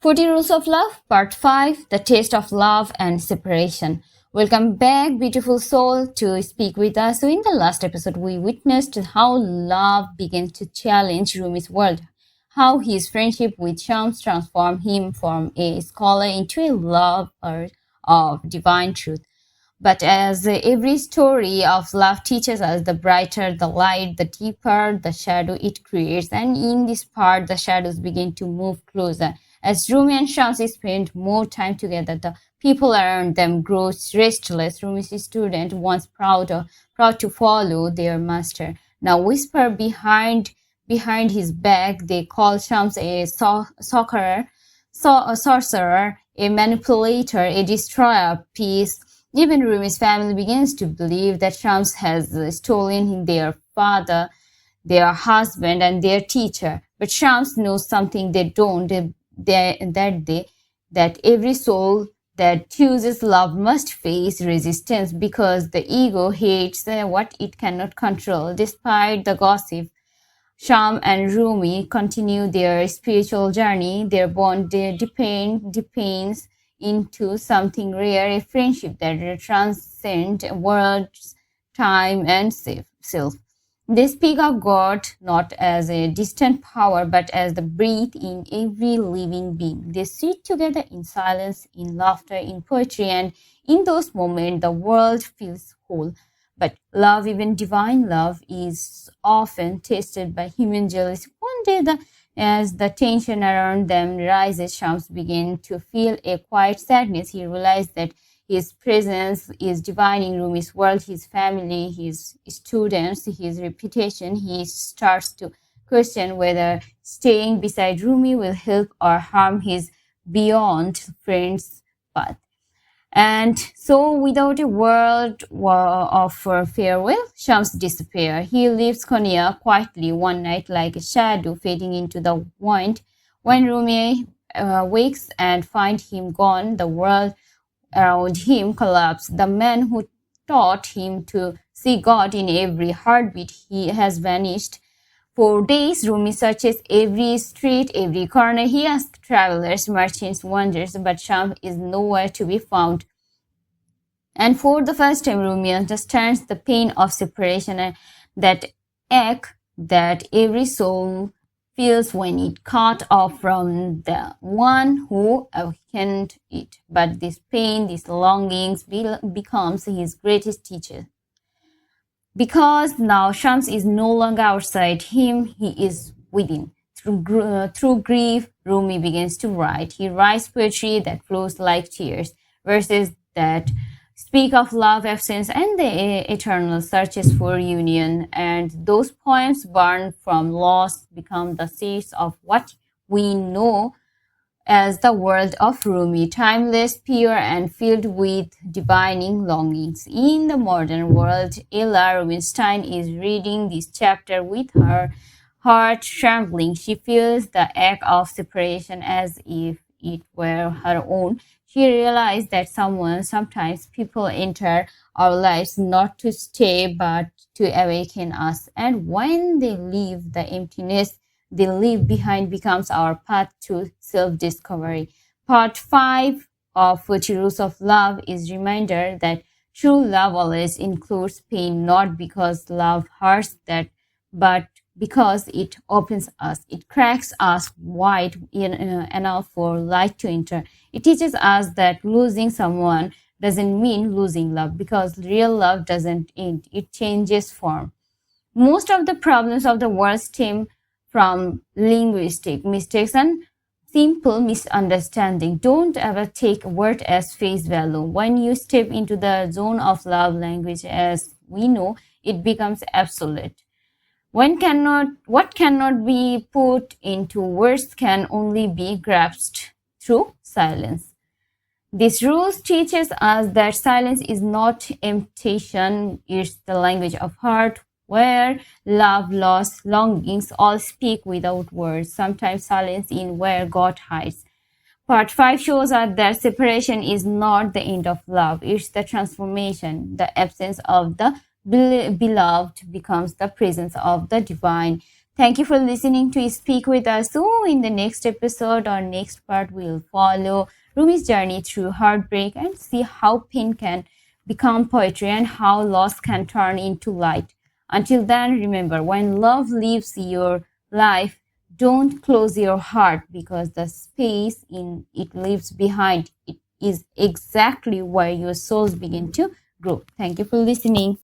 40 Rules of Love, Part 5, The Taste of Love and Separation. Welcome back, beautiful soul, to speak with us. So in the last episode, we witnessed how love began to challenge Rumi's world, how his friendship with Shams transformed him from a scholar into a lover of divine truth. But as every story of love teaches us, the brighter the light, the deeper the shadow it creates. And in this part, the shadows begin to move closer. As Rumi and Shamsi spend more time together, the people around them grow restless. Rumi's student, once proud to follow their master, now whisper behind his back. They call Shams a sorcerer, a manipulator, a destroyer of peace. Even Rumi's family begins to believe that Shams has stolen their father, their husband, and their teacher. But Shams knows something they don't, that every soul that chooses love must face resistance because the ego hates what it cannot control. Despite the gossip, Sham and Rumi continue their spiritual journey. Their bond depends into something rare, a friendship that transcends words, time, and self. They speak of God not as a distant power, but as the breath in every living being. They sit together in silence, in laughter, in poetry, and in those moments the world feels whole. But love, even divine love, is often tested by human jealousy. One day, as the tension around them rises, Shams begins to feel a quiet sadness. He realizes that his presence is divine in Rumi's world, his family, his students, his reputation. He starts to question whether staying beside Rumi will help or harm his beyond friend's path. And so, without a word of farewell, Shams disappears. He leaves Konya quietly one night like a shadow fading into the wind. When Rumi wakes and finds him gone, the world around him collapses. The man who taught him to see God in every heartbeat, he has vanished. For days, Rumi searches every street, every corner. He asks travelers, merchants, wanderers, but Shams is nowhere to be found. And for the first time, Rumi understands the pain of separation and that ache that every soul feels when it cut off from the one who awakened it. But this pain, these longings becomes his greatest teacher. Because now Shams is no longer outside him, he is within. Through grief, Rumi begins to write. He writes poetry that flows like tears, verses that speak of love, absence, and the eternal searches for union. And those poems, born from loss, become the seeds of what we know as the world of Rumi, timeless, pure, and filled with divining longings. In the modern world, Ella Rubinstein is reading this chapter with her heart trembling. She feels the ache of separation as if it were her own. She realized that sometimes people enter our lives not to stay, but to awaken us. And when they leave, the emptiness they leave behind becomes our path to self-discovery. Part 5 of 40 Rules of Love is a reminder that true love always includes pain, not because love hurts but because it opens us. It cracks us wide enough for light to enter. It teaches us that losing someone doesn't mean losing love, because real love doesn't end. It changes form. Most of the problems of the world stem from linguistic mistakes and simple misunderstanding. Don't ever take a word as face value. When you step into the zone of love language, as we know, it becomes absolute. What cannot be put into words can only be grasped through silence. This rule teaches us that silence is not imitation, it's the language of heart, where love, loss, longings all speak without words. Sometimes silence is where God hides. Part 5 shows us that separation is not the end of love, it's the transformation. The absence of the beloved becomes the presence of the divine. Thank you for listening to Speak With Us. So, in the next episode or next part, we'll follow Rumi's journey through heartbreak and see how pain can become poetry and how loss can turn into light. Until then, remember, when love leaves your life, don't close your heart, because the space in it leaves behind it is exactly where your souls begin to grow. Thank you for listening.